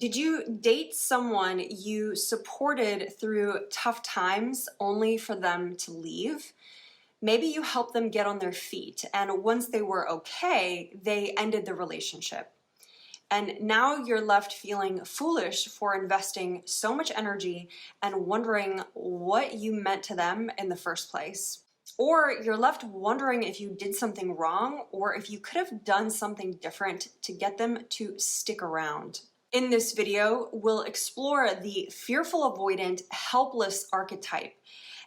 Did you date someone you supported through tough times only for them to leave? Maybe you helped them get on their feet, and once they were okay, they ended the relationship. And now you're left feeling foolish for investing so much energy and wondering what you meant to them in the first place. Or you're left wondering if you did something wrong or if you could have done something different to get them to stick around. In this video, we'll explore the fearful avoidant, helpless archetype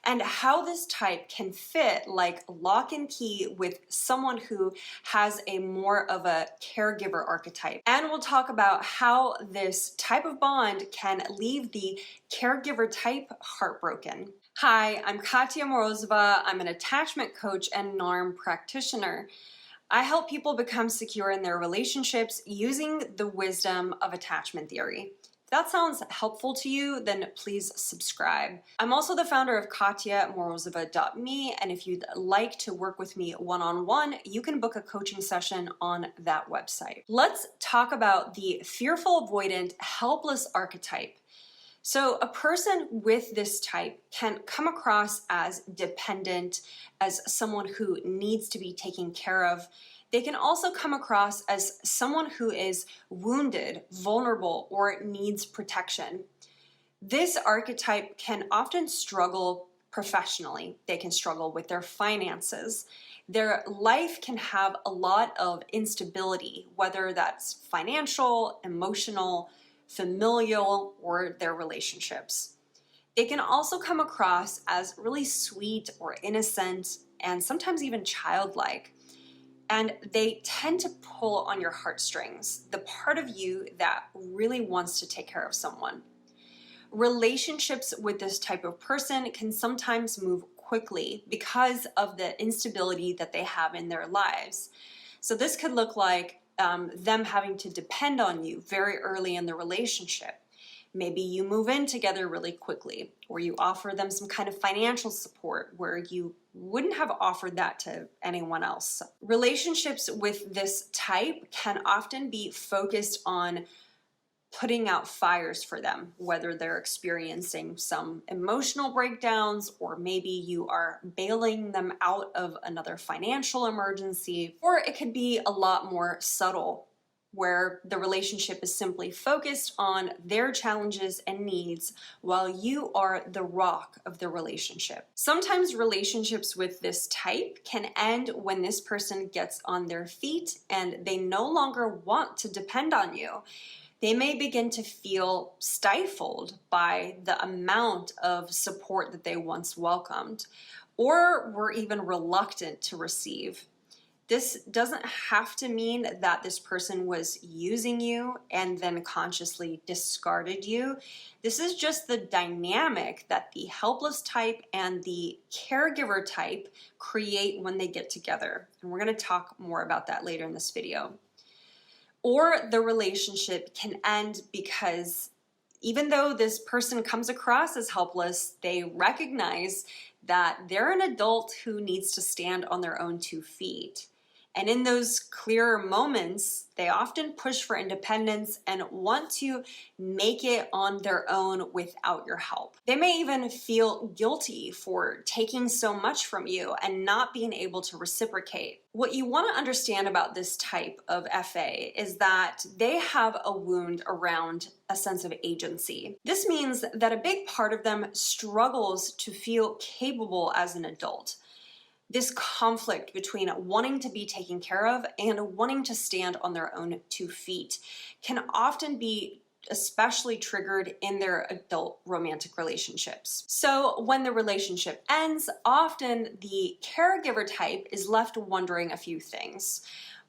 and how this type can fit like lock and key with someone who has a more of a caregiver archetype. And we'll talk about how this type of bond can leave the caregiver type heartbroken. Hi, I'm Katya Morozova. I'm an attachment coach and NARM practitioner. I help people become secure in their relationships using the wisdom of attachment theory. If that sounds helpful to you, then please subscribe. I'm also the founder of KatyaMorozova.me, and if you'd like to work with me one-on-one, you can book a coaching session on that website. Let's talk about the fearful avoidant, helpless archetype. So a person with this type can come across as dependent, as someone who needs to be taken care of. They can also come across as someone who is wounded, vulnerable, or needs protection. This archetype can often struggle professionally. They can struggle with their finances. Their life can have a lot of instability, whether that's financial, emotional, familial, or their relationships. They can also come across as really sweet or innocent and sometimes even childlike. And they tend to pull on your heartstrings, the part of you that really wants to take care of someone. Relationships with this type of person can sometimes move quickly because of the instability that they have in their lives. So this could look like them having to depend on you very early in the relationship. Maybe you move in together really quickly, or you offer them some kind of financial support where you wouldn't have offered that to anyone else. Relationships with this type can often be focused on putting out fires for them, whether they're experiencing some emotional breakdowns, or maybe you are bailing them out of another financial emergency, or it could be a lot more subtle, where the relationship is simply focused on their challenges and needs while you are the rock of the relationship. Sometimes relationships with this type can end when this person gets on their feet and they no longer want to depend on you. They may begin to feel stifled by the amount of support that they once welcomed, or were even reluctant to receive. This doesn't have to mean that this person was using you and then consciously discarded you. This is just the dynamic that the helpless type and the caregiver type create when they get together. And we're going to talk more about that later in this video. Or the relationship can end because even though this person comes across as helpless, they recognize that they're an adult who needs to stand on their own 2 feet. And in those clearer moments, they often push for independence and want to make it on their own without your help. They may even feel guilty for taking so much from you and not being able to reciprocate. What you want to understand about this type of FA is that they have a wound around a sense of agency. This means that a big part of them struggles to feel capable as an adult. This conflict between wanting to be taken care of and wanting to stand on their own 2 feet can often be especially triggered in their adult romantic relationships. So when the relationship ends, often the caregiver type is left wondering a few things.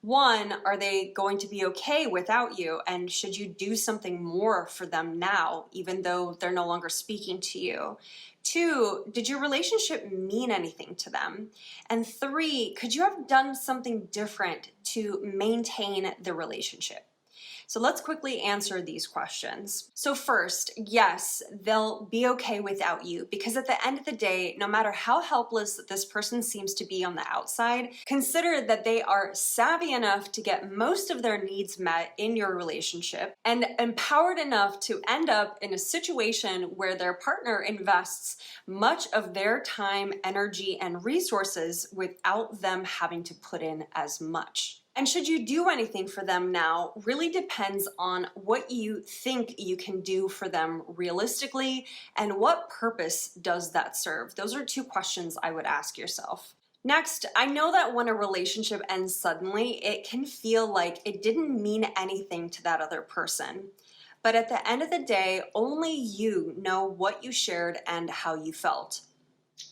One, are they going to be okay without you? And should you do something more for them now, even though they're no longer speaking to you? 2, did your relationship mean anything to them? And 3, could you have done something different to maintain the relationship? So let's quickly answer these questions. So first, yes, they'll be okay without you, because at the end of the day, no matter how helpless this person seems to be on the outside, consider that they are savvy enough to get most of their needs met in your relationship and empowered enough to end up in a situation where their partner invests much of their time, energy, and resources without them having to put in as much. And should you do anything for them now really depends on what you think you can do for them realistically and what purpose does that serve. Those are two questions I would ask yourself. Next, I know that when a relationship ends suddenly, it can feel like it didn't mean anything to that other person. But at the end of the day, only you know what you shared and how you felt.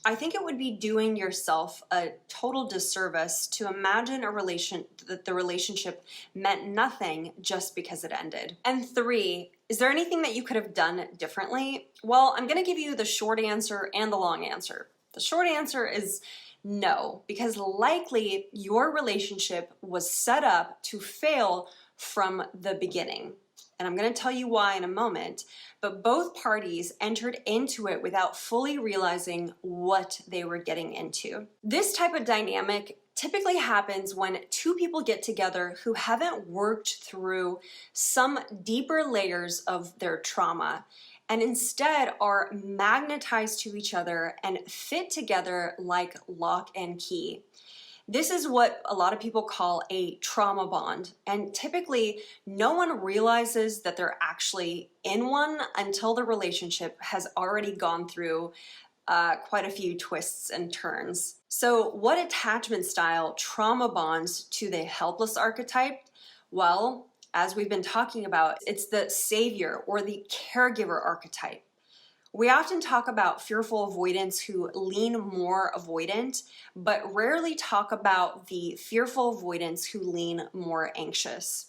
I think it would be doing yourself a total disservice to imagine that the relationship meant nothing just because it ended. And 3, is there anything that you could have done differently? Well, I'm going to give you the short answer and the long answer. The short answer is no, because likely your relationship was set up to fail from the beginning. And I'm going to tell you why in a moment, but both parties entered into it without fully realizing what they were getting into. This type of dynamic typically happens when two people get together who haven't worked through some deeper layers of their trauma and instead are magnetized to each other and fit together like lock and key. This is what a lot of people call a trauma bond, and typically no one realizes that they're actually in one until the relationship has already gone through quite a few twists and turns. So what attachment style trauma bonds to the helpless archetype? Well, as we've been talking about, it's the savior or the caregiver archetype. We often talk about fearful avoidants who lean more avoidant, but rarely talk about the fearful avoidants who lean more anxious.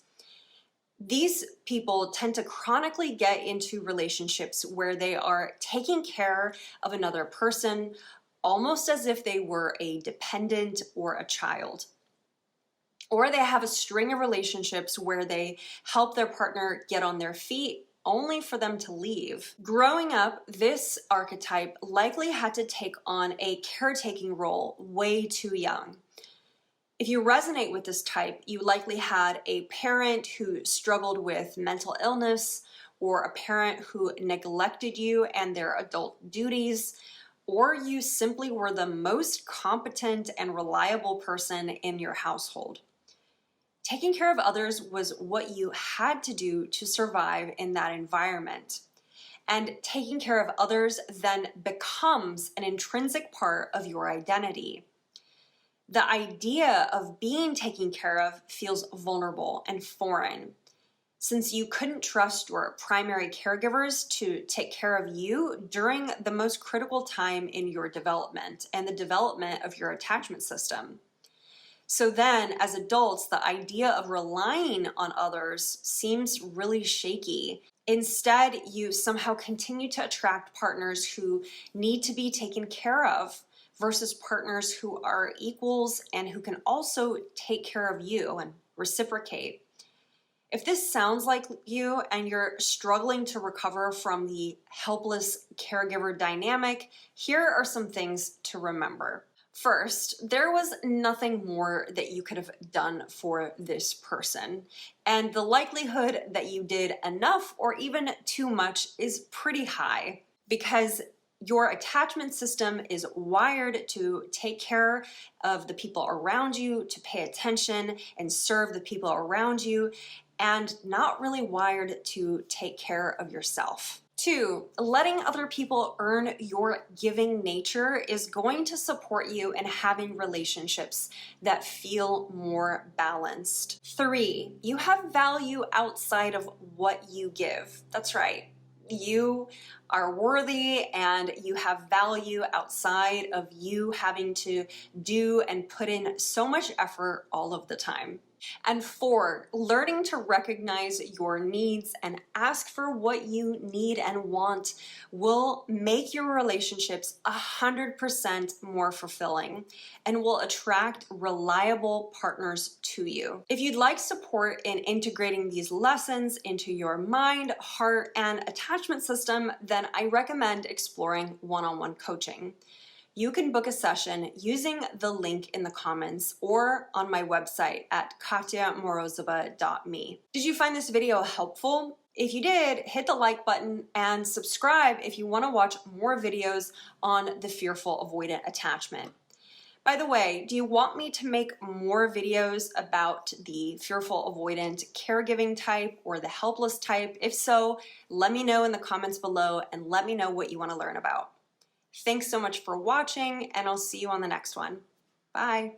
These people tend to chronically get into relationships where they are taking care of another person almost as if they were a dependent or a child. Or they have a string of relationships where they help their partner get on their feet only for them to leave. Growing up, this archetype likely had to take on a caretaking role way too young. If you resonate with this type, you likely had a parent who struggled with mental illness, or a parent who neglected you and their adult duties, or you simply were the most competent and reliable person in your household. Taking care of others was what you had to do to survive in that environment. And taking care of others then becomes an intrinsic part of your identity. The idea of being taken care of feels vulnerable and foreign. Since you couldn't trust your primary caregivers to take care of you during the most critical time in your development and the development of your attachment system. So then, as adults, the idea of relying on others seems really shaky. Instead, you somehow continue to attract partners who need to be taken care of versus partners who are equals and who can also take care of you and reciprocate. If this sounds like you and you're struggling to recover from the helpless caregiver dynamic, here are some things to remember. First, there was nothing more that you could have done for this person, and the likelihood that you did enough or even too much is pretty high because your attachment system is wired to take care of the people around you, to pay attention and serve the people around you, and not really wired to take care of yourself. 2, letting other people earn your giving nature is going to support you in having relationships that feel more balanced. 3, you have value outside of what you give. That's right. You are worthy and you have value outside of you having to do and put in so much effort all of the time. And 4, learning to recognize your needs and ask for what you need and want will make your relationships 100% more fulfilling and will attract reliable partners to you. If you'd like support in integrating these lessons into your mind, heart, and attachment system, then I recommend exploring one-on-one coaching. You can book a session using the link in the comments or on my website at katyamorozova.me. Did you find this video helpful? If you did, hit the like button and subscribe if you want to watch more videos on the fearful avoidant attachment. By the way, do you want me to make more videos about the fearful avoidant caregiving type or the helpless type? If so, let me know in the comments below and let me know what you want to learn about. Thanks so much for watching, and I'll see you on the next one. Bye.